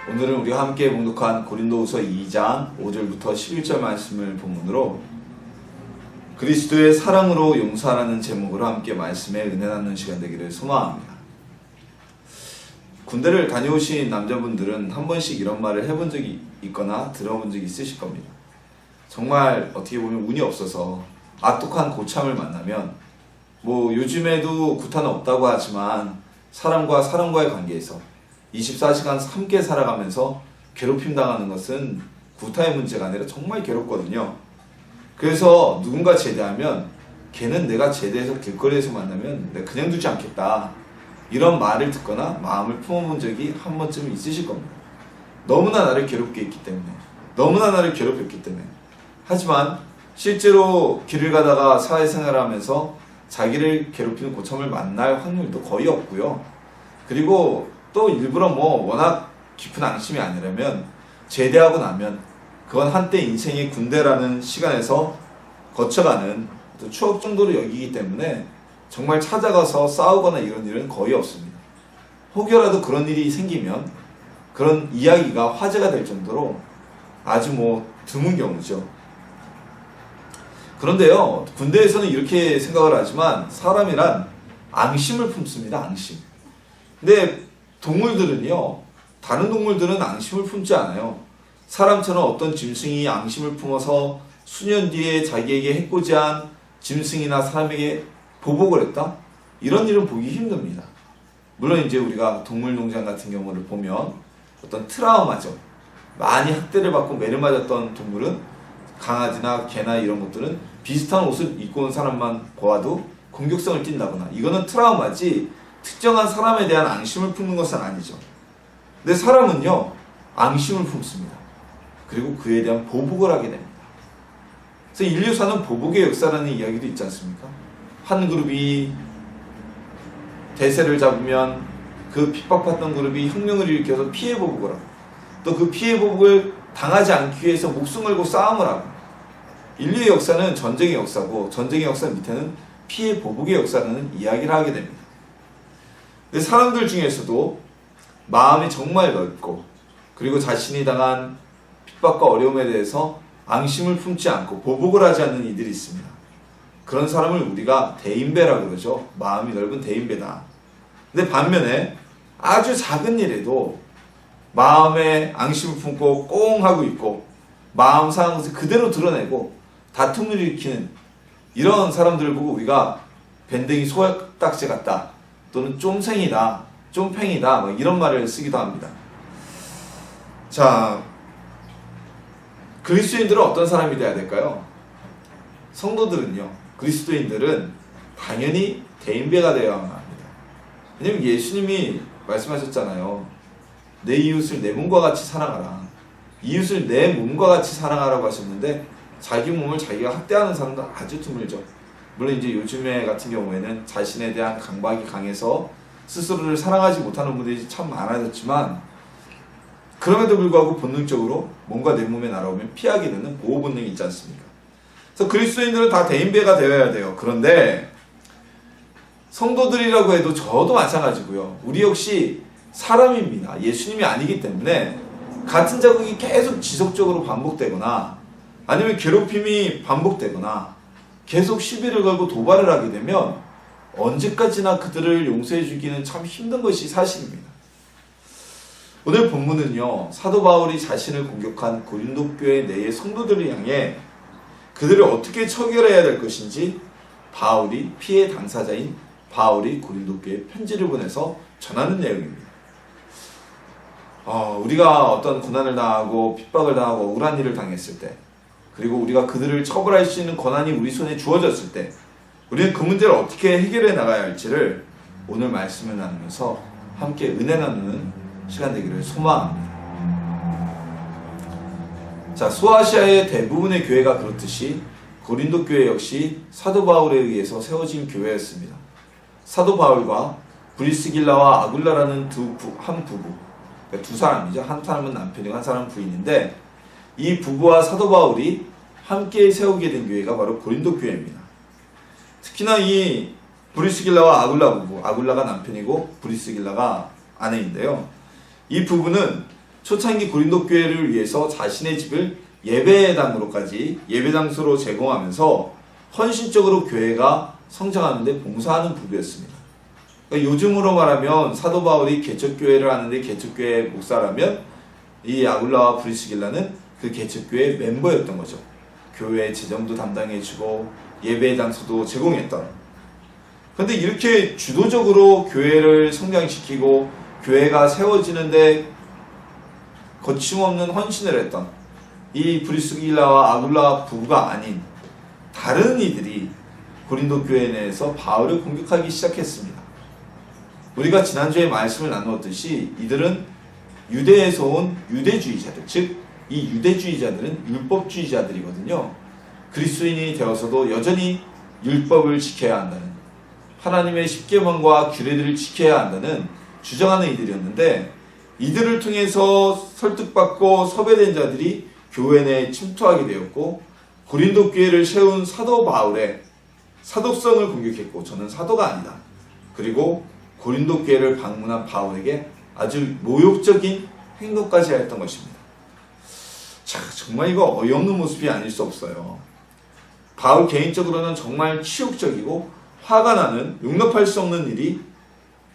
오늘은 우리가 함께 봉독한 고린도후서 2장 5절부터 11절 말씀을 본문으로 그리스도의 사랑으로 용서하라는 제목으로 함께 말씀에 은혜 나누는 시간 되기를 소망합니다. 군대를 다녀오신 남자분들은 한 번씩 이런 말을 해본 적이 있거나 들어본 적이 있으실 겁니다. 정말 어떻게 보면 운이 없어서 악독한 고참을 만나면 요즘에도 구타는 없다고 하지만 사람과 사람과의 관계에서 24시간 함께 살아가면서 괴롭힘 당하는 것은 구타의 문제가 아니라 정말 괴롭거든요. 그래서 누군가 제대하면 걔는 내가 제대해서 길거리에서 만나면 내가 그냥 두지 않겠다, 이런 말을 듣거나 마음을 품어본 적이 한 번쯤 있으실 겁니다. 너무나 나를 괴롭게 했기 때문에, 너무나 나를 괴롭혔기 때문에. 하지만 실제로 길을 가다가 사회생활을 하면서 자기를 괴롭히는 고참을 만날 확률도 거의 없고요. 그리고 또 일부러 워낙 깊은 앙심이 아니라면 제대하고 나면 그건 한때 인생의 군대라는 시간에서 거쳐가는 또 추억 정도로 여기기 때문에 정말 찾아가서 싸우거나 이런 일은 거의 없습니다. 혹여라도 그런 일이 생기면 그런 이야기가 화제가 될 정도로 아주 드문 경우죠. 그런데요, 군대에서는 이렇게 생각을 하지만 사람이란 앙심을 품습니다. 앙심. 근데 동물들은요, 다른 동물들은 앙심을 품지 않아요. 사람처럼 어떤 짐승이 앙심을 품어서 수년 뒤에 자기에게 해코지한 짐승이나 사람에게 보복을 했다? 이런 일은 보기 힘듭니다. 물론 이제 우리가 동물농장 같은 경우를 보면 어떤 트라우마죠. 많이 학대를 받고 매를 맞았던 동물은, 강아지나 개나 이런 것들은 비슷한 옷을 입고 온 사람만 보아도 공격성을 띈다거나, 이거는 트라우마지 특정한 사람에 대한 앙심을 품는 것은 아니죠. 근데 사람은요, 앙심을 품습니다. 그리고 그에 대한 보복을 하게 됩니다. 그래서 인류사는 보복의 역사라는 이야기도 있지 않습니까? 한 그룹이 대세를 잡으면 그 핍박받던 그룹이 혁명을 일으켜서 피해 보복을 하고, 또 그 피해 보복을 당하지 않기 위해서 목숨 걸고 싸움을 하고, 인류의 역사는 전쟁의 역사고 전쟁의 역사 밑에는 피해 보복의 역사라는 이야기를 하게 됩니다. 근데 사람들 중에서도 마음이 정말 넓고, 그리고 자신이 당한 핍박과 어려움에 대해서 앙심을 품지 않고 보복을 하지 않는 이들이 있습니다. 그런 사람을 우리가 대인배라고 그러죠. 마음이 넓은 대인배다. 근데 반면에 아주 작은 일에도 마음에 앙심을 품고 꽁 하고 있고 마음 상한 것을 그대로 드러내고 다툼을 일으키는 이런 사람들을 보고 우리가 밴댕이 소딱지 같다, 또는 쫌생이다, 쫌팽이다, 이런 말을 쓰기도 합니다. 자, 그리스도인들은 어떤 사람이 돼야 될까요? 성도들은요, 그리스도인들은 당연히 대인배가 되어야만 합니다. 왜냐면 예수님이 말씀하셨잖아요. 내 이웃을 내 몸과 같이 사랑하라. 이웃을 내 몸과 같이 사랑하라고 하셨는데, 자기 몸을 자기가 학대하는 사람도 아주 드물죠. 물론 이제 요즘에 같은 경우에는 자신에 대한 강박이 강해서 스스로를 사랑하지 못하는 분들이 참 많아졌지만, 그럼에도 불구하고 본능적으로 뭔가 내 몸에 날아오면 피하게 되는 보호 본능이 있지 않습니까? 그래서 그리스도인들은 다 대인배가 되어야 돼요. 그런데 성도들이라고 해도 저도 마찬가지고요. 우리 역시 사람입니다. 예수님이 아니기 때문에 같은 자국이 계속 지속적으로 반복되거나, 아니면 괴롭힘이 반복되거나 계속 시비를 걸고 도발을 하게 되면 언제까지나 그들을 용서해 주기는 참 힘든 것이 사실입니다. 오늘 본문은요, 사도 바울이 자신을 공격한 고린도 교회 내의 성도들을 향해 그들을 어떻게 처결해야 될 것인지 바울이 피해 당사자인 바울이 고린도 교회에 편지를 보내서 전하는 내용입니다. 우리가 어떤 고난을 당하고 핍박을 당하고 억울한 일을 당했을 때, 그리고 우리가 그들을 처벌할 수 있는 권한이 우리 손에 주어졌을 때 우리는 그 문제를 어떻게 해결해 나가야 할지를 오늘 말씀을 나누면서 함께 은혜 나누는 시간 되기를 소망합니다. 자, 소아시아의 대부분의 교회가 그렇듯이 고린도 교회 역시 사도 바울에 의해서 세워진 교회였습니다. 사도 바울과 브리스길라와 아굴라라는 한 부부, 그러니까 두 사람이죠. 한 사람은 남편이고 한 사람은 부인인데, 이 부부와 사도 바울이 함께 세우게 된 교회가 바로 고린도 교회입니다. 특히나 이 브리스길라와 아굴라 부부, 아굴라가 남편이고 브리스길라가 아내인데요. 이 부부는 초창기 고린도 교회를 위해서 자신의 집을 예배당으로까지 예배장소로 제공하면서 헌신적으로 교회가 성장하는 데 봉사하는 부부였습니다. 그러니까 요즘으로 말하면 사도 바울이 개척교회를 하는데 개척교회 목사라면 이 아굴라와 브리스길라는 그 개척교회 멤버였던 거죠. 교회 재정도 담당해주고 예배 장소도 제공했던. 그런데 이렇게 주도적으로 교회를 성장시키고 교회가 세워지는데 거침없는 헌신을 했던 이 브리스길라와 아굴라 부부가 아닌 다른 이들이 고린도 교회 내에서 바울을 공격하기 시작했습니다. 우리가 지난주에 말씀을 나누었듯이 이들은 유대에서 온 유대주의자들, 즉 이 유대주의자들은 율법주의자들이거든요. 그리스도인이 되어서도 여전히 율법을 지켜야 한다는, 하나님의 십계명과 규례들을 지켜야 한다는 주장하는 이들이었는데, 이들을 통해서 설득받고 섭외된 자들이 교회 내에 침투하게 되었고 고린도 교회를 세운 사도 바울의 사도성을 공격했고, 저는 사도가 아니다. 그리고 고린도 교회를 방문한 바울에게 아주 모욕적인 행동까지 했던 것입니다. 자, 정말 이거 어이없는 모습이 아닐 수 없어요. 바울 개인적으로는 정말 치욕적이고 화가 나는, 용납할 수 없는 일이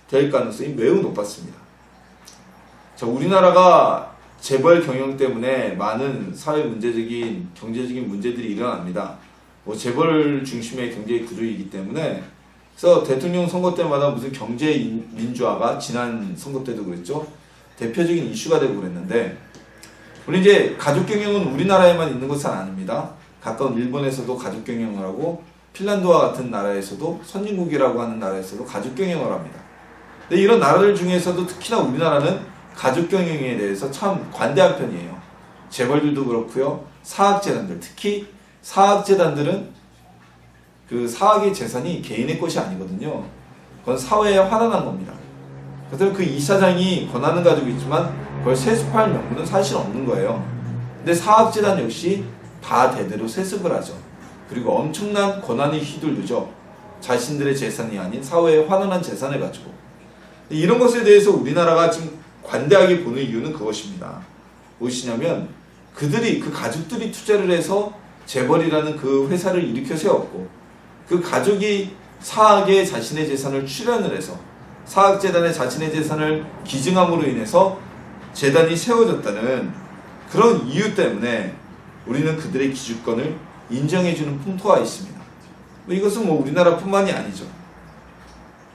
될 가능성이 매우 높았습니다. 자, 우리나라가 재벌 경영 때문에 많은 사회 문제적인, 경제적인 문제들이 일어납니다. 재벌 중심의 경제 구조이기 때문에, 그래서 대통령 선거 때마다 무슨 경제 민주화가 지난 선거 때도 그랬죠. 대표적인 이슈가 되고 그랬는데, 우리 이제 가족 경영은 우리나라에만 있는 것은 아닙니다. 가까운 일본에서도 가족 경영을 하고, 핀란드와 같은 나라에서도, 선진국이라고 하는 나라에서도 가족 경영을 합니다. 근데 이런 나라들 중에서도 특히나 우리나라는 가족 경영에 대해서 참 관대한 편이에요. 재벌들도 그렇고요. 사학재단들, 특히 사학재단들은 그 사학의 재산이 개인의 것이 아니거든요. 그건 사회에 환원한 겁니다. 그래서 그 이사장이 권한은 가지고 있지만 그걸 세습할 명분은 사실 없는 거예요. 근데 사학재단 역시 다 대대로 세습을 하죠. 그리고 엄청난 권한이 휘둘르죠. 자신들의 재산이 아닌 사회에 환원한 재산을 가지고. 이런 것에 대해서 우리나라가 지금 관대하게 보는 이유는 그것입니다. 무엇이냐면 그들이, 그 가족들이 투자를 해서 재벌이라는 그 회사를 일으켜 세웠고, 그 가족이 사학에 자신의 재산을 출연을 해서 사학재단에 자신의 재산을 기증함으로 인해서 재단이 세워졌다는 그런 이유 때문에 우리는 그들의 기득권을 인정해주는 풍토가 있습니다. 이것은 우리나라뿐만이 아니죠.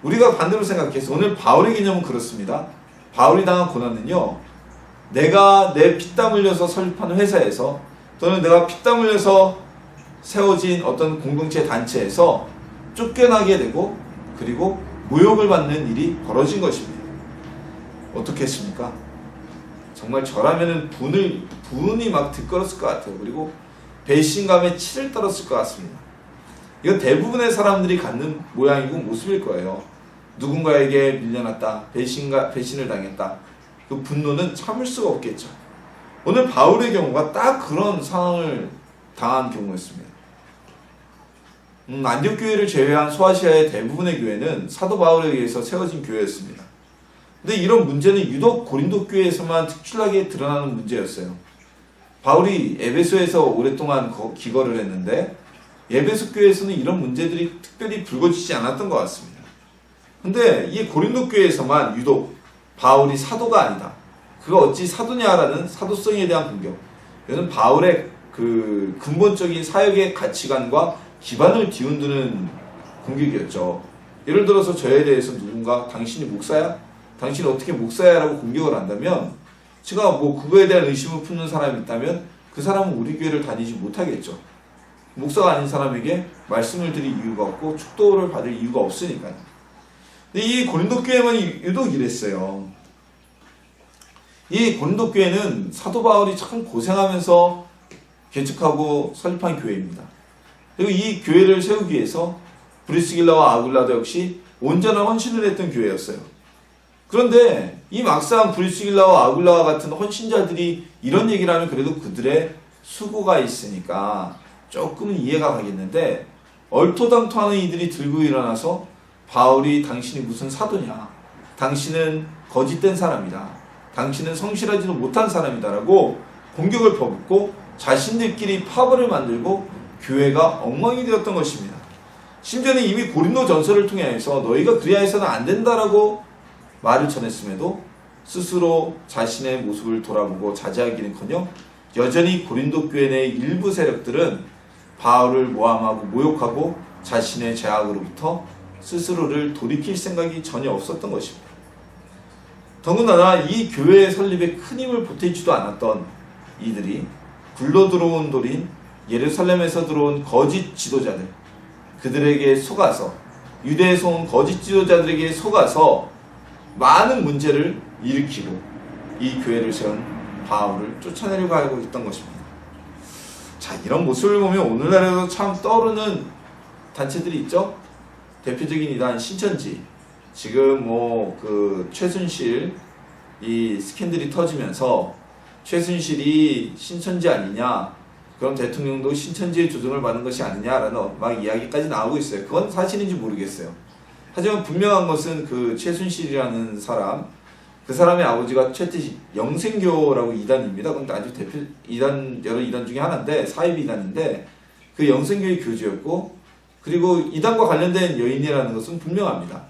우리가 반대로 생각해서 오늘 바울의 개념은 그렇습니다. 바울이 당한 고난은요, 내가 내 피땀 흘려서 설립한 회사에서, 또는 내가 피땀 흘려서 세워진 어떤 공동체 단체에서 쫓겨나게 되고, 그리고 모욕을 받는 일이 벌어진 것입니다. 어떻겠습니까? 정말 저라면은 분이 막 들끓었을 것 같아요. 그리고 배신감에 치를 떨었을 것 같습니다. 이건 대부분의 사람들이 갖는 모양이고 모습일 거예요. 누군가에게 밀려났다, 배신을 당했다. 그 분노는 참을 수가 없겠죠. 오늘 바울의 경우가 딱 그런 상황을 당한 경우였습니다. 안디옥 교회를 제외한 소아시아의 대부분의 교회는 사도 바울에 의해서 세워진 교회였습니다. 근데 이런 문제는 유독 고린도 교회에서만 특출나게 드러나는 문제였어요. 바울이 에베소에서 오랫동안 기거를 했는데 에베소 교회에서는 이런 문제들이 특별히 불거지지 않았던 것 같습니다. 근데 이 고린도 교회에서만 유독 바울이 사도가 아니다, 그가 어찌 사도냐라는 사도성에 대한 공격, 이것은 바울의 그 근본적인 사역의 가치관과 기반을 뒤흔드는 공격이었죠. 예를 들어서 저에 대해서 누군가 당신이 목사야? 당신이 어떻게 목사야? 라고 공격을 한다면, 제가 그거에 대한 의심을 품는 사람이 있다면 그 사람은 우리 교회를 다니지 못하겠죠. 목사가 아닌 사람에게 말씀을 드릴 이유가 없고 축도를 받을 이유가 없으니까요. 근데 이 고린도 교회만 유독 이랬어요. 이 고린도 교회는 사도 바울이 참 고생하면서 개척하고 설립한 교회입니다. 그리고 이 교회를 세우기 위해서 브리스길라와 아굴라도 역시 온전한 헌신을 했던 교회였어요. 그런데 이 막상 브리스길라와 아굴라와 같은 헌신자들이 이런 얘기를 하면 그래도 그들의 수고가 있으니까 조금은 이해가 가겠는데, 얼토당토하는 이들이 들고 일어나서 바울이 당신이 무슨 사도냐, 당신은 거짓된 사람이다, 당신은 성실하지도 못한 사람이다라고 공격을 퍼붓고 자신들끼리 파벌을 만들고 교회가 엉망이 되었던 것입니다. 심지어는 이미 고린도 전서를 통해서 너희가 그리하여서는 안 된다라고 말을 전했음에도 스스로 자신의 모습을 돌아보고 자제하기는커녕 여전히 고린도 교회 내 일부 세력들은 바울을 모함하고 모욕하고 자신의 죄악으로부터 스스로를 돌이킬 생각이 전혀 없었던 것입니다. 더군다나 이 교회의 설립에 큰 힘을 보태지도 않았던 이들이 굴러 들어온 돌인 예루살렘에서 들어온 거짓 지도자들, 그들에게 속아서 유대에서 온 거짓 지도자들에게 속아서 많은 문제를 일으키고 이 교회를 세운 바울을 쫓아내려고 하고 있던 것입니다. 자, 이런 모습을 보면 오늘날에도 참 떠오르는 단체들이 있죠. 대표적인 이단 신천지. 지금 최순실 이 스캔들이 터지면서 최순실이 신천지 아니냐, 그럼 대통령도 신천지의 조정을 받는 것이 아니냐라는 막 이야기까지 나오고 있어요. 그건 사실인지 모르겠어요. 하지만 분명한 것은 그 최순실이라는 사람, 그 사람의 아버지가 최태식 영생교라고 이단입니다. 그건 아주 대표 이단, 여러 이단 중에 하나인데 사입 이단인데 그 영생교의 교주였고, 그리고 이단과 관련된 여인이라는 것은 분명합니다.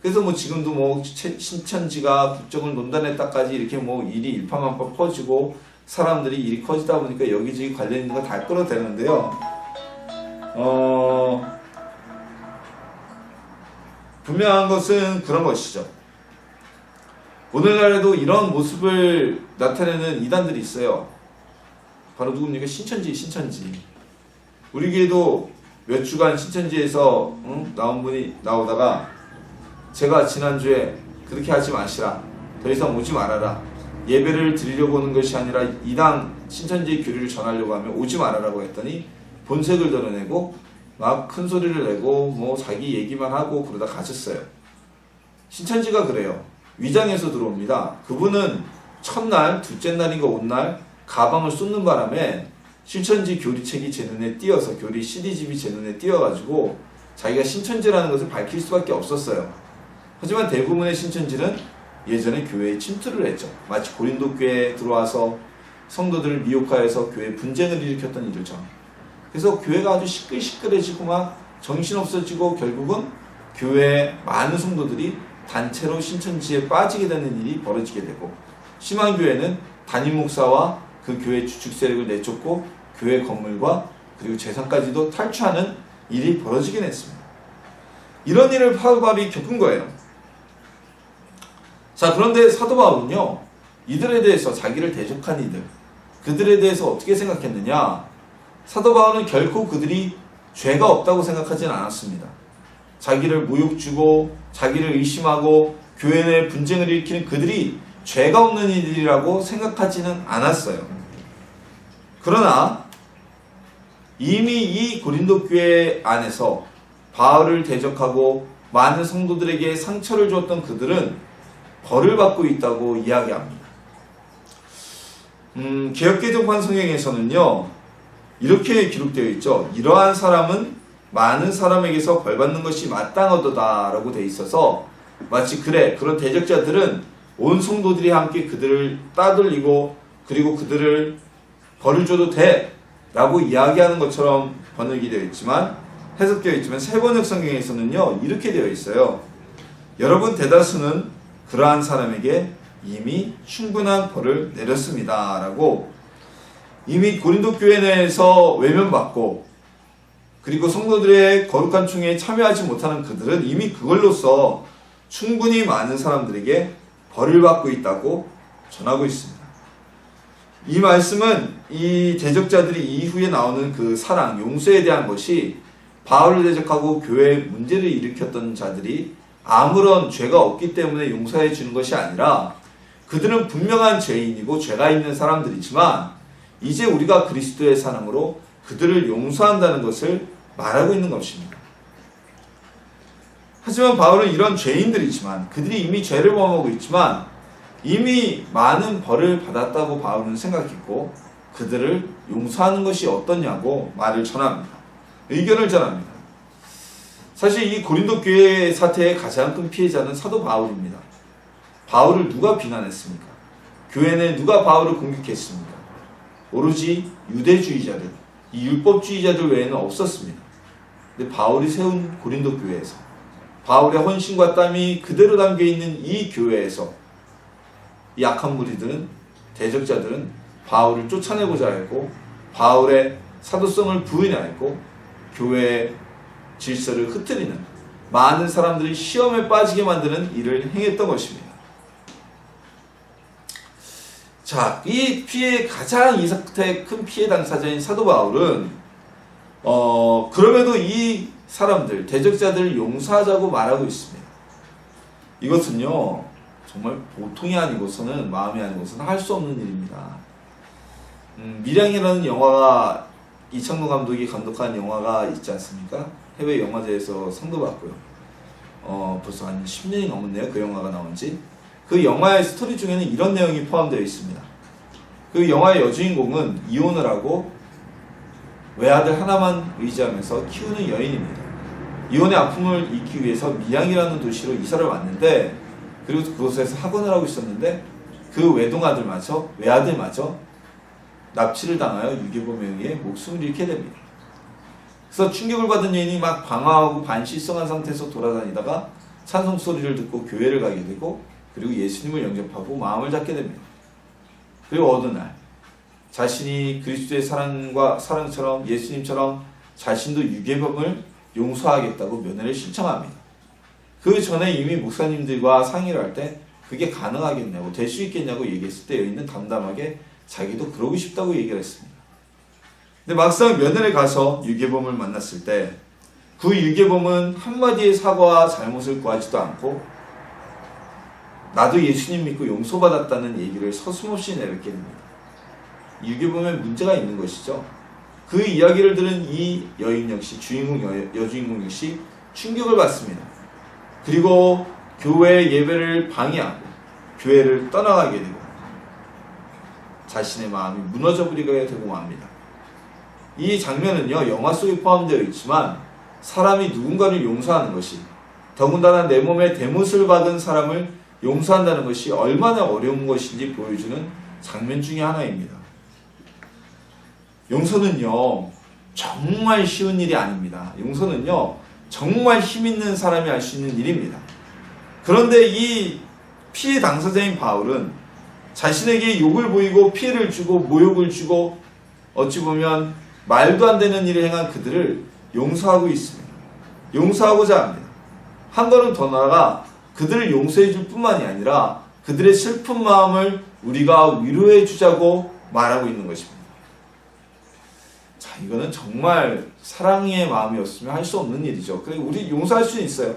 그래서 지금도 신천지가 국정을 논단했다까지 이렇게 일이 일파만파 퍼지고 사람들이 일이 커지다 보니까 여기저기 관련 있는 거 다 끌어대는데요. 분명한 것은 그런 것이죠. 오늘날에도 이런 모습을 나타내는 이단들이 있어요. 바로 누굽니까? 신천지. 우리 교회도 몇 주간 신천지에서 나온 분이 나오다가 제가 지난주에 그렇게 하지 마시라, 더 이상 오지 말아라, 예배를 드리려고 오는 것이 아니라 이단 신천지의 교리를 전하려고 하면 오지 말아라고 했더니 본색을 드러내고 막 큰 소리를 내고 자기 얘기만 하고 그러다 가셨어요. 신천지가 그래요. 위장해서 들어옵니다. 그분은 첫날, 둘째 날인가 온날 가방을 쏟는 바람에 신천지 교리책이 제 눈에 띄어서, 교리 CD집이 제 눈에 띄어가지고 자기가 신천지라는 것을 밝힐 수밖에 없었어요. 하지만 대부분의 신천지는 예전에 교회에 침투를 했죠. 마치 고린도 교회에 들어와서 성도들을 미혹하여서 교회 분쟁을 일으켰던 일이죠. 그래서 교회가 아주 시끌시끌해지고 막 정신없어지고 결국은 교회의 많은 성도들이 단체로 신천지에 빠지게 되는 일이 벌어지게 되고, 심한 교회는 담임 목사와 그 교회 주축 세력을 내쫓고 교회 건물과 그리고 재산까지도 탈취하는 일이 벌어지긴 했습니다. 이런 일을 사도 바울이 겪은 거예요. 자, 그런데 사도 바울은요, 이들에 대해서, 자기를 대적한 이들, 그들에 대해서 어떻게 생각했느냐? 사도 바울은 결코 그들이 죄가 없다고 생각하지는 않았습니다. 자기를 모욕 주고 자기를 의심하고 교회 내 분쟁을 일으키는 그들이 죄가 없는 이들이라고 생각하지는 않았어요. 그러나 이미 이 고린도 교회 안에서 바울을 대적하고 많은 성도들에게 상처를 주었던 그들은 벌을 받고 있다고 이야기합니다. 개역개정판 성경에서는요, 이렇게 기록되어 있죠. 이러한 사람은 많은 사람에게서 벌받는 것이 마땅하도다 라고 되어 있어서, 마치 그런 대적자들은 온 성도들이 함께 그들을 따돌리고 그리고 그들을 벌을 줘도 돼 라고 이야기하는 것처럼 번역이 되어 있지만, 해석되어 있지만 세번역 성경에서는요, 이렇게 되어 있어요. 여러분 대다수는 그러한 사람에게 이미 충분한 벌을 내렸습니다 라고, 이미 고린도 교회 내에서 외면받고 그리고 성도들의 거룩한 충에 참여하지 못하는 그들은 이미 그걸로써 충분히 많은 사람들에게 벌을 받고 있다고 전하고 있습니다. 이 말씀은 이 대적자들이 이후에 나오는 그 사랑, 용서에 대한 것이 바울을 대적하고 교회에 문제를 일으켰던 자들이 아무런 죄가 없기 때문에 용서해 주는 것이 아니라, 그들은 분명한 죄인이고 죄가 있는 사람들이지만 이제 우리가 그리스도의 사랑으로 그들을 용서한다는 것을 말하고 있는 것입니다. 하지만 바울은 이런 죄인들이지만, 그들이 이미 죄를 범하고 있지만 이미 많은 벌을 받았다고 바울은 생각했고, 그들을 용서하는 것이 어떠냐고 말을 전합니다. 의견을 전합니다. 사실 이 고린도 교회 사태의 가장 큰 피해자는 사도 바울입니다. 바울을 누가 비난했습니까? 교회 내 누가 바울을 공격했습니까? 오로지 유대주의자들, 이 율법주의자들 외에는 없었습니다. 근데 바울이 세운 고린도 교회에서, 바울의 헌신과 땀이 그대로 담겨있는 이 교회에서 이 악한 무리들은, 대적자들은 바울을 쫓아내고자 했고 바울의 사도성을 부인하였고 교회의 질서를 흐트리는, 많은 사람들이 시험에 빠지게 만드는 일을 행했던 것입니다. 자, 이 피해, 가장 이 사태의 큰 피해 당사자인 사도 바울은 그럼에도 이 사람들, 대적자들을 용서하자고 말하고 있습니다. 이것은요 정말 보통이 아니고서는, 마음이 아니고서는 할 수 없는 일입니다. 밀양이라는 영화가, 이창동 감독이 감독한 영화가 있지 않습니까? 해외 영화제에서 상도 받고요. 벌써 한 10년이 넘었네요, 그 영화가 나온지. 그 영화의 스토리 중에는 이런 내용이 포함되어 있습니다. 그 영화의 여주인공은 이혼을 하고 외아들 하나만 의지하면서 키우는 여인입니다. 이혼의 아픔을 잊기 위해서 밀양이라는 도시로 이사를 왔는데, 그리고 그곳에서 학원을 하고 있었는데 그 외아들마저 납치를 당하여 유괴범에 의해 목숨을 잃게 됩니다. 그래서 충격을 받은 여인이 막 방황하고 반실성한 상태에서 돌아다니다가 찬송 소리를 듣고 교회를 가게 되고, 그리고 예수님을 영접하고 마음을 잡게 됩니다. 그리고 어느 날 자신이 그리스도의 사랑처럼 예수님처럼 자신도 유괴범을 용서하겠다고 면회를 신청합니다. 그 전에 이미 목사님들과 상의를 할 때 그게 가능하겠냐고, 될 수 있겠냐고 얘기했을 때 여인은 담담하게 자기도 그러고 싶다고 얘기를 했습니다. 근데 막상 면회를 가서 유괴범을 만났을 때 그 유괴범은 한마디의 사과와 잘못을 구하지도 않고 나도 예수님 믿고 용서받았다는 얘기를 서슴없이 내뱉게 됩니다. 유괴범에 문제가 있는 것이죠. 그 이야기를 들은 이 여인 역시, 여주인공 역시 충격을 받습니다. 그리고 교회 예배를 방해하고 교회를 떠나가게 되고 자신의 마음이 무너져버리게 되고 맙니다. 이 장면은요, 영화 속에 포함되어 있지만 사람이 누군가를 용서하는 것이, 더군다나 내 몸에 대못을 받은 사람을 용서한다는 것이 얼마나 어려운 것인지 보여주는 장면 중에 하나입니다. 용서는요 정말 쉬운 일이 아닙니다. 용서는요 정말 힘있는 사람이 할 수 있는 일입니다. 그런데 이 피해 당사자인 바울은 자신에게 욕을 보이고 피해를 주고 모욕을 주고 어찌 보면 말도 안 되는 일을 행한 그들을 용서하고 있습니다. 용서하고자 합니다. 한 걸음 더 나아가 그들을 용서해 줄 뿐만이 아니라 그들의 슬픈 마음을 우리가 위로해 주자고 말하고 있는 것입니다. 자, 이거는 정말 사랑의 마음이었으면 할 수 없는 일이죠. 그래, 우리 용서할 수는 있어요.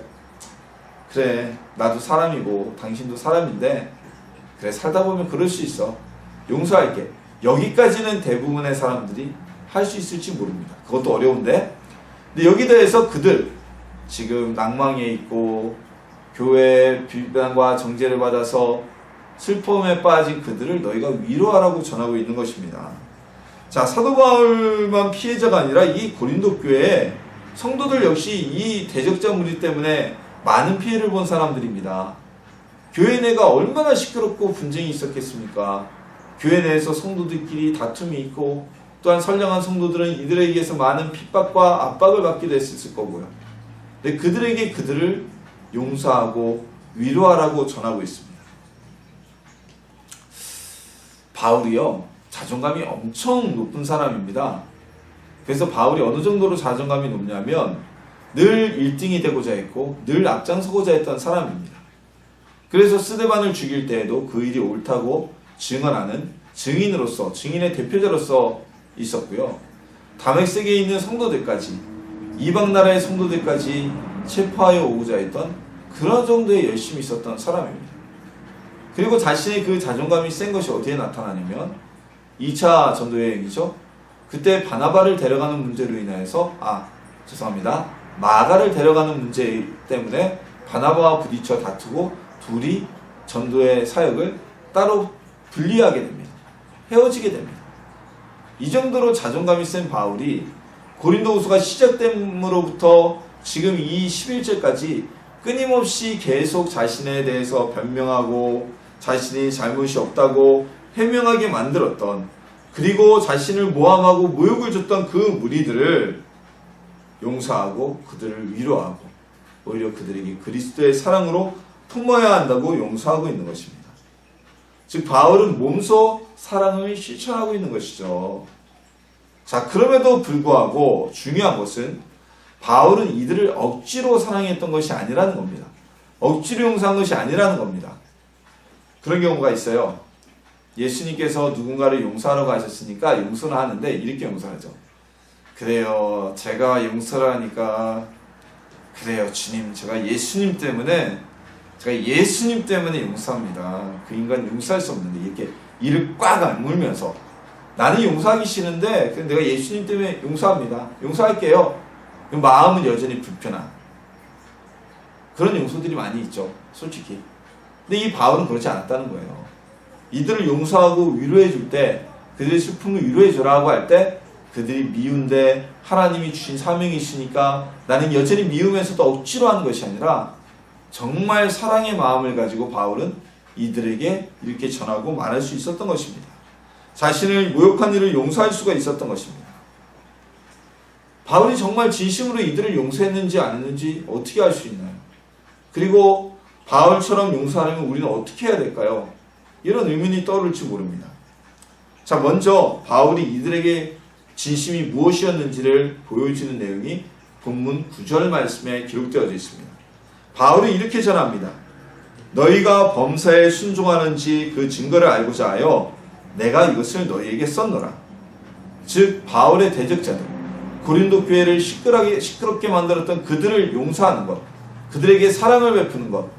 그래, 나도 사람이고 당신도 사람인데 그래, 살다 보면 그럴 수 있어. 용서할게. 여기까지는 대부분의 사람들이 할 수 있을지 모릅니다. 그것도 어려운데. 근데 여기 대해서 그들, 지금 낭망에 있고 교회 비난과 정죄를 받아서 슬픔에 빠진 그들을 너희가 위로하라고 전하고 있는 것입니다. 자, 사도 바울만 피해자가 아니라 이 고린도 교회의 성도들 역시 이 대적자 무리 때문에 많은 피해를 본 사람들입니다. 교회 내가 얼마나 시끄럽고 분쟁이 있었겠습니까? 교회 내에서 성도들끼리 다툼이 있고, 또한 선량한 성도들은 이들에 의해서 많은 핍박과 압박을 받기도 했을 거고요. 근데 그들에게 그들을 용서하고 위로하라고 전하고 있습니다. 바울이요, 자존감이 엄청 높은 사람입니다. 그래서 바울이 어느 정도로 자존감이 높냐면 늘 1등이 되고자 했고 늘 앞장서고자 했던 사람입니다. 그래서 스데반을 죽일 때에도 그 일이 옳다고 증언하는 증인으로서, 증인의 대표자로서 있었고요. 다메섹에 있는 성도들까지, 이방 나라의 성도들까지 체포하여 오고자 했던 그런 정도의 열심이 있었던 사람입니다. 그리고 자신의 그 자존감이 센 것이 어디에 나타나냐면 2차 전도여행이죠. 그때 바나바를 데려가는 문제로 인해서 마가를 데려가는 문제 때문에 바나바와 부딪혀 다투고 둘이 전도의 사역을 따로 분리하게 됩니다. 헤어지게 됩니다. 이 정도로 자존감이 센 바울이 고린도후서가 시작됨으로부터 지금 이 11절까지 끊임없이 계속 자신에 대해서 변명하고 자신이 잘못이 없다고 해명하게 만들었던, 그리고 자신을 모함하고 모욕을 줬던 그 무리들을 용서하고 그들을 위로하고 오히려 그들에게 그리스도의 사랑으로 품어야 한다고 용서하고 있는 것입니다. 즉 바울은 몸소 사랑을 실천하고 있는 것이죠. 자, 그럼에도 불구하고 중요한 것은 바울은 이들을 억지로 사랑했던 것이 아니라는 겁니다. 억지로 용서한 것이 아니라는 겁니다. 그런 경우가 있어요. 예수님께서 누군가를 용서하라고 하셨으니까 용서를 하는데 이렇게 용서하죠. 그래요, 제가 용서를 하니까, 그래요 주님, 제가 예수님 때문에 용서합니다. 그 인간 용서할 수 없는데, 이렇게 이를 꽉 악물면서 나는 용서하기 싫은데 내가 예수님 때문에 용서합니다, 용서할게요. 마음은 여전히 불편한 그런 용서들이 많이 있죠, 솔직히. 근데 이 바울은 그렇지 않았다는 거예요. 이들을 용서하고 위로해 줄 때, 그들의 슬픔을 위로해 주라고 할 때, 그들이 미운데 하나님이 주신 사명이 있으니까 나는 여전히 미우면서도 억지로 하는 것이 아니라 정말 사랑의 마음을 가지고 바울은 이들에게 이렇게 전하고 말할 수 있었던 것입니다. 자신을 모욕한 일을 용서할 수가 있었던 것입니다. 바울이 정말 진심으로 이들을 용서했는지 안 했는지 어떻게 알 수 있나요? 그리고 바울처럼 용서하려면 우리는 어떻게 해야 될까요? 이런 의문이 떠오를지 모릅니다. 자, 먼저 바울이 이들에게 진심이 무엇이었는지를 보여주는 내용이 본문 9절 말씀에 기록되어져 있습니다. 바울이 이렇게 전합니다. 너희가 범사에 순종하는지 그 증거를 알고자 하여 내가 이것을 너희에게 썼노라. 즉 바울의 대적자들, 고린도 교회를 시끄럽게 만들었던 그들을 용서하는 것, 그들에게 사랑을 베푸는 것,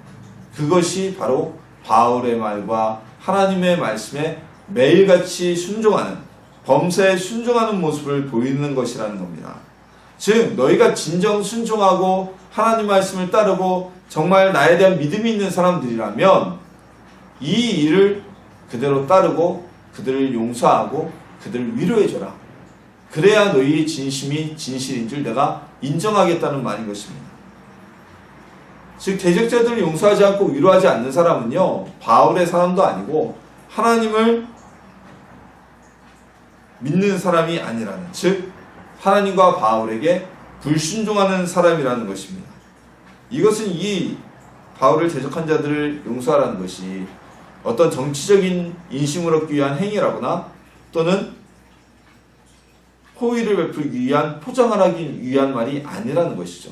그것이 바로 바울의 말과 하나님의 말씀에 매일같이 순종하는, 범사에 순종하는 모습을 보이는 것이라는 겁니다. 즉 너희가 진정 순종하고 하나님 말씀을 따르고 정말 나에 대한 믿음이 있는 사람들이라면 이 일을 그대로 따르고 그들을 용서하고 그들을 위로해줘라. 그래야 너희의 진심이 진실인 줄 내가 인정하겠다는 말인 것입니다. 즉 대적자들을 용서하지 않고 위로하지 않는 사람은요, 바울의 사람도 아니고 하나님을 믿는 사람이 아니라는, 즉 하나님과 바울에게 불순종하는 사람이라는 것입니다. 이것은 이 바울을 대적한 자들을 용서하라는 것이 어떤 정치적인 인심을 얻기 위한 행위라거나 또는 호의를 베풀기 위한, 포장을 하기 위한 말이 아니라는 것이죠.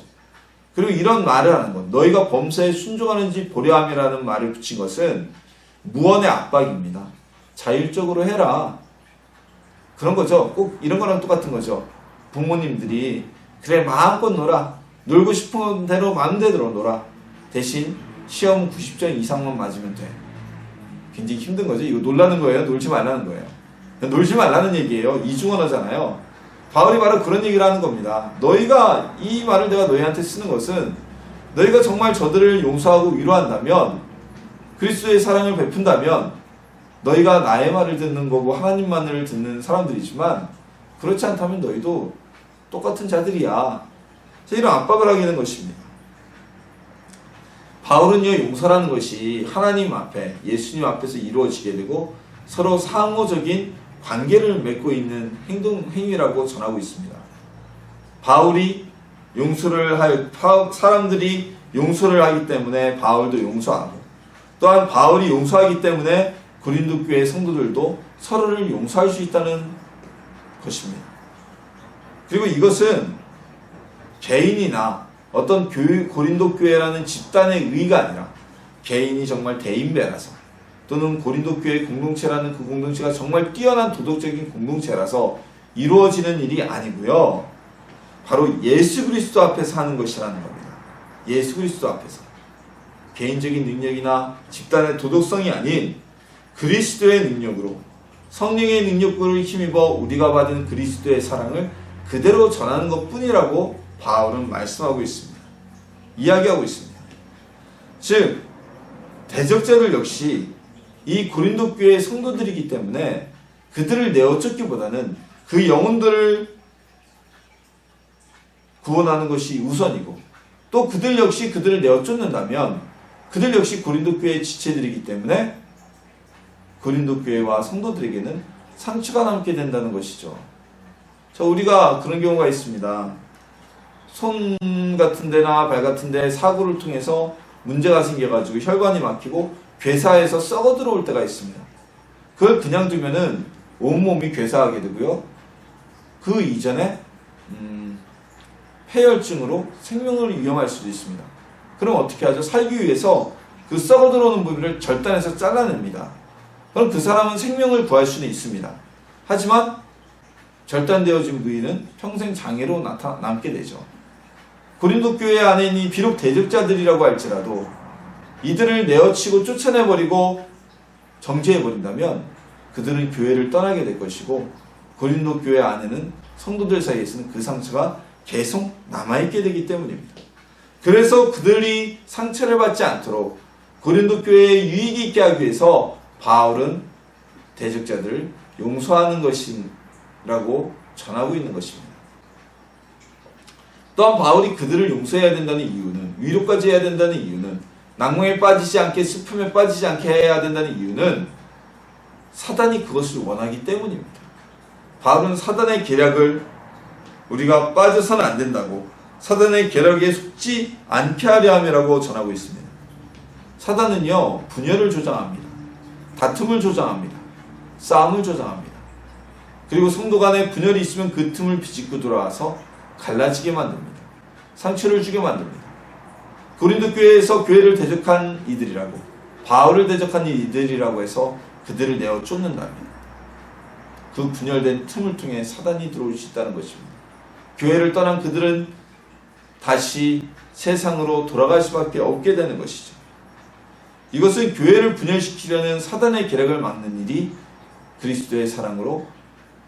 그리고 이런 말을 하는 것, 너희가 범사에 순종하는지 보려함이라는 말을 붙인 것은 무언의 압박입니다. 자율적으로 해라, 그런 거죠. 꼭 이런 거랑 똑같은 거죠. 부모님들이 그래 마음껏 놀아, 놀고 싶은 대로 마음대로 놀아, 대신 시험 90점 이상만 맞으면 돼. 굉장히 힘든 거죠. 이거 놀라는 거예요, 놀지 말라는 거예요? 놀지 말라는 얘기예요. 이중언어잖아요. 바울이 바로 그런 얘기를 하는 겁니다. 너희가, 이 말을 내가 너희한테 쓰는 것은 너희가 정말 저들을 용서하고 위로한다면, 그리스도의 사랑을 베푼다면 너희가 나의 말을 듣는 거고 하나님만을 듣는 사람들이지만, 그렇지 않다면 너희도 똑같은 자들이야. 이런 압박을 하게 되는 것입니다. 바울은요, 용서라는 것이 하나님 앞에, 예수님 앞에서 이루어지게 되고 서로 상호적인 관계를 맺고 있는 행위라고 전하고 있습니다. 바울이 용서를 할, 사람들이 용서를 하기 때문에 바울도 용서하고, 또한 바울이 용서하기 때문에 고린도 교회 성도들도 서로를 용서할 수 있다는 것입니다. 그리고 이것은 개인이나 어떤 고린도 교회라는 집단의 의의가 아니라 개인이 정말 대인배라서, 또는 고린도 교회 공동체라는 그 공동체가 정말 뛰어난 도덕적인 공동체라서 이루어지는 일이 아니고요, 바로 예수 그리스도 앞에서 하는 것이라는 겁니다. 예수 그리스도 앞에서. 개인적인 능력이나 집단의 도덕성이 아닌 그리스도의 능력으로, 성령의 능력을 힘입어 우리가 받은 그리스도의 사랑을 그대로 전하는 것 뿐이라고 바울은 말씀하고 있습니다. 이야기하고 있습니다. 즉 대적자들 역시 이 고린도 교회의 성도들이기 때문에 그들을 내어쫓기보다는 그 영혼들을 구원하는 것이 우선이고, 또 그들 역시 그들을 내어 쫓는다면 그들 역시 고린도 교회의 지체들이기 때문에 고린도 교회와 성도들에게는 상처가 남게 된다는 것이죠. 자, 우리가 그런 경우가 있습니다. 손 같은 데나 발 같은 데 사고를 통해서 문제가 생겨가지고 혈관이 막히고 괴사해서 썩어 들어올 때가 있습니다. 그걸 그냥 두면은 온몸이 괴사하게 되고요. 그 이전에 폐혈증으로 생명을 위험할 수도 있습니다. 그럼 어떻게 하죠? 살기 위해서 그 썩어 들어오는 부위를 절단해서 잘라냅니다. 그럼 그 사람은 생명을 구할 수는 있습니다. 하지만 절단되어진 부위는 평생 장애로 남게 되죠. 고린도 교회 안에 비록 대적자들이라고 할지라도 이들을 내어치고 쫓아내버리고 정죄해버린다면 그들은 교회를 떠나게 될 것이고 고린도 교회 안에는 성도들 사이에서는 그 상처가 계속 남아있게 되기 때문입니다. 그래서 그들이 상처를 받지 않도록 고린도 교회에 유익이 있게 하기 위해서 바울은 대적자들을 용서하는 것이라고 전하고 있는 것입니다. 또한 바울이 그들을 용서해야 된다는 이유는, 위로까지 해야 된다는 이유는, 낙몽에 빠지지 않게 슬픔에 빠지지 않게 해야 된다는 이유는 사단이 그것을 원하기 때문입니다. 바울은 사단의 계략을 우리가 빠져서는 안 된다고, 사단의 계략에 속지 않게 하려 함이라고 전하고 있습니다. 사단은요, 분열을 조장합니다. 다툼을 조장합니다. 싸움을 조장합니다. 그리고 성도 간에 분열이 있으면 그 틈을 비집고 들어와서 갈라지게 만듭니다. 상처를 주게 만듭니다. 고린도 교회에서 교회를 대적한 이들이라고, 바울을 대적한 이들이라고 해서 그들을 내어 쫓는다면 그 분열된 틈을 통해 사단이 들어올 수 있다는 것입니다. 교회를 떠난 그들은 다시 세상으로 돌아갈 수밖에 없게 되는 것이죠. 이것은 교회를 분열시키려는 사단의 계략을 막는 일이 그리스도의 사랑으로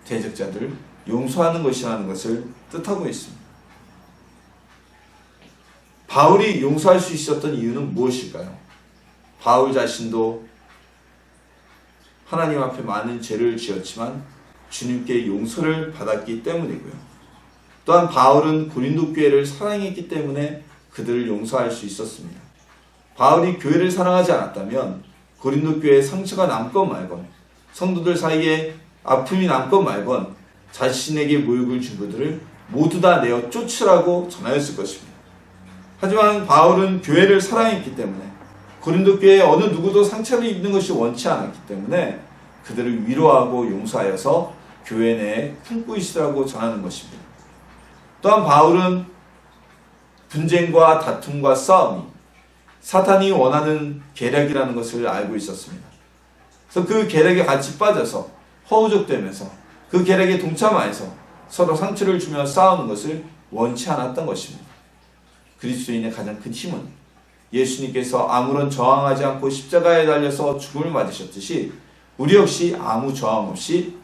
대적자들을 용서하는 것이라는 것을 뜻하고 있습니다. 바울이 용서할 수 있었던 이유는 무엇일까요? 바울 자신도 하나님 앞에 많은 죄를 지었지만 주님께 용서를 받았기 때문이고요. 또한 바울은 고린도 교회를 사랑했기 때문에 그들을 용서할 수 있었습니다. 바울이 교회를 사랑하지 않았다면 고린도 교회에 상처가 남건 말건, 성도들 사이에 아픔이 남건 말건 자신에게 모욕을 준 그들을 모두 다 내어 쫓으라고 전하였을 것입니다. 하지만 바울은 교회를 사랑했기 때문에, 고린도 교회에 어느 누구도 상처를 입는 것이 원치 않았기 때문에 그들을 위로하고 용서하여서 교회 내에 품고 있으라고 전하는 것입니다. 또한 바울은 분쟁과 다툼과 싸움이 사탄이 원하는 계략이라는 것을 알고 있었습니다. 그래서 그 계략에 같이 빠져서 허우적대면서 그 계략에 동참하여서 서로 상처를 주며 싸우는 것을 원치 않았던 것입니다. 그리스도인의 가장 큰 힘은 예수님께서 아무런 저항하지 않고 십자가에 달려서 죽음을 맞으셨듯이 우리 역시 아무 저항 없이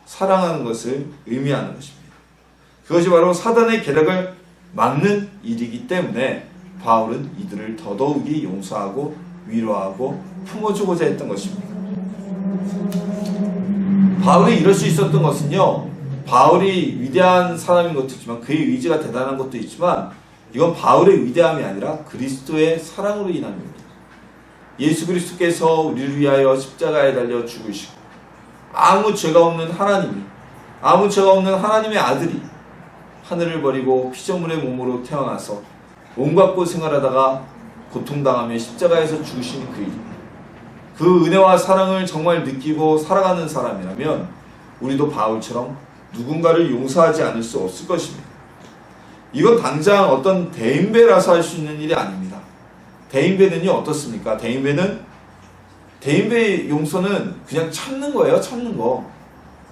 사랑하는 것을 의미하는 것입니다. 그것이 바로 사단의 계략을 막는 일이기 때문에 바울은 이들을 더더욱이 용서하고 위로하고 품어주고자 했던 것입니다. 바울이 이럴 수 있었던 것은요, 바울이 위대한 사람인 것도 있지만 그의 의지가 대단한 것도 있지만 이건 바울의 위대함이 아니라 그리스도의 사랑으로 인함입니다. 예수 그리스도께서 우리를 위하여 십자가에 달려 죽으시고 아무 죄가 없는 하나님이, 아무 죄가 없는 하나님의 아들이 하늘을 버리고 피조물의 몸으로 태어나서 온갖 곳 생활하다가 고통당하며 십자가에서 죽으신 그 일, 그 은혜와 사랑을 정말 느끼고 살아가는 사람이라면 우리도 바울처럼 누군가를 용서하지 않을 수 없을 것입니다. 이건 당장 어떤 대인배라서 할 수 있는 일이 아닙니다. 대인배는요, 어떻습니까? 대인배의 용서는 그냥 참는 거예요. 참는 거.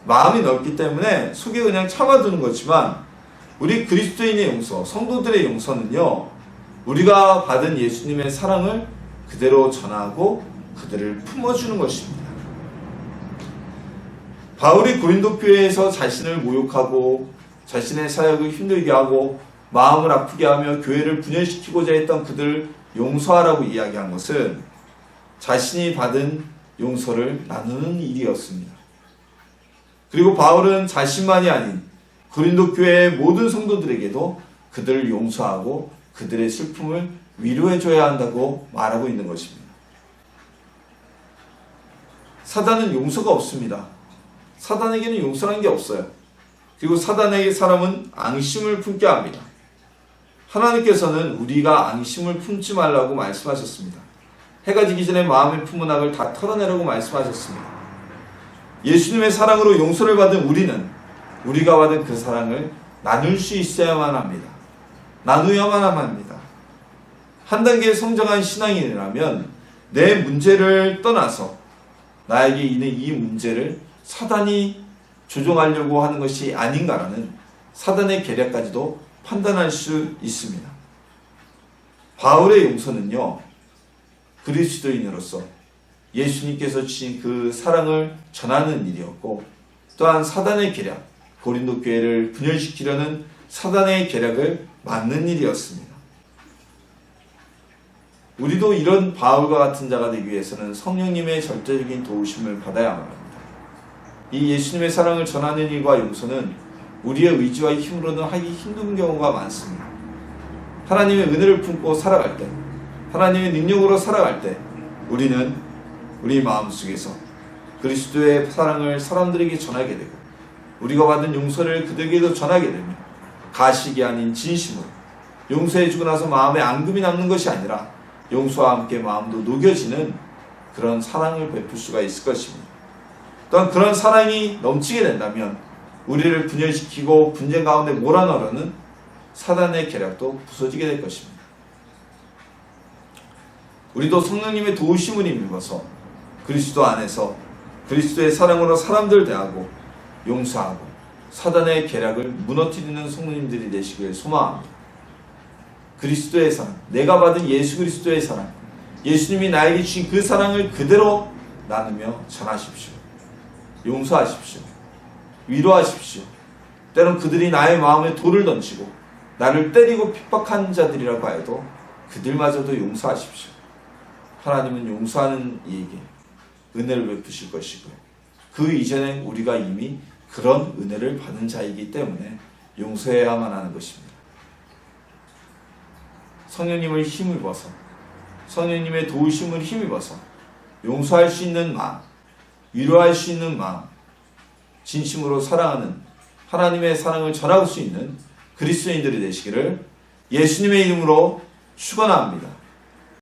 마음이 넓기 때문에 속에 그냥 참아두는 거지만 우리 그리스도인의 용서, 성도들의 용서는요, 우리가 받은 예수님의 사랑을 그대로 전하고 그들을 품어주는 것입니다. 바울이 고린도 교회에서 자신을 모욕하고 자신의 사역을 힘들게 하고 마음을 아프게 하며 교회를 분열시키고자 했던 그들을 용서하라고 이야기한 것은 자신이 받은 용서를 나누는 일이었습니다. 그리고 바울은 자신만이 아닌 고린도 교회의 모든 성도들에게도 그들을 용서하고 그들의 슬픔을 위로해줘야 한다고 말하고 있는 것입니다. 사단은 용서가 없습니다. 사단에게는 용서라는 게 없어요. 그리고 사단에게 사람은 앙심을 품게 합니다. 하나님께서는 우리가 앙심을 품지 말라고 말씀하셨습니다. 해가 지기 전에 마음에 품은 악을 다 털어내라고 말씀하셨습니다. 예수님의 사랑으로 용서를 받은 우리는 우리가 받은 그 사랑을 나눌 수 있어야만 합니다. 나누어야만 합니다. 한 단계 성장한 신앙인이라면 내 문제를 떠나서 나에게 있는 이 문제를 사단이 조종하려고 하는 것이 아닌가라는 사단의 계략까지도 판단할 수 있습니다. 바울의 용서는요, 그리스도인으로서 예수님께서 주신 그 사랑을 전하는 일이었고, 또한 사단의 계략, 고린도 교회를 분열시키려는 사단의 계략을 막는 일이었습니다. 우리도 이런 바울과 같은 자가 되기 위해서는 성령님의 절대적인 도우심을 받아야만 합니다. 이 예수님의 사랑을 전하는 일과 용서는 우리의 의지와 힘으로는 하기 힘든 경우가 많습니다. 하나님의 은혜를 품고 살아갈 때, 하나님의 능력으로 살아갈 때 우리는 우리 마음속에서 그리스도의 사랑을 사람들에게 전하게 되고, 우리가 받은 용서를 그들에게도 전하게 되며, 가식이 아닌 진심으로 용서해주고 나서 마음에 앙금이 남는 것이 아니라 용서와 함께 마음도 녹여지는 그런 사랑을 베풀 수가 있을 것입니다. 또한 그런 사랑이 넘치게 된다면 우리를 분열시키고 분쟁 가운데 몰아넣으려는 사단의 계략도 부서지게 될 것입니다. 우리도 성령님의 도우심을 힘입어서 그리스도 안에서 그리스도의 사랑으로 사람들 대하고 용서하고 사단의 계략을 무너뜨리는 성도님들이 되시길 소망합니다. 그리스도의 사랑, 내가 받은 예수 그리스도의 사랑, 예수님이 나에게 주신 그 사랑을 그대로 나누며 전하십시오. 용서하십시오. 위로하십시오. 때론 그들이 나의 마음에 돌을 던지고 나를 때리고 핍박한 자들이라고 해도 그들마저도 용서하십시오. 하나님은 용서하는 이에게 은혜를 베푸실 것이고요. 그 이전에 우리가 이미 그런 은혜를 받은 자이기 때문에 용서해야만 하는 것입니다. 성령님을 힘입어서, 성령님의 도우심을 힘입어서 용서할 수 있는 마음, 위로할 수 있는 마음, 진심으로 사랑하는 하나님의 사랑을 전할 수 있는 그리스도인들이 되시기를 예수님의 이름으로 축원합니다.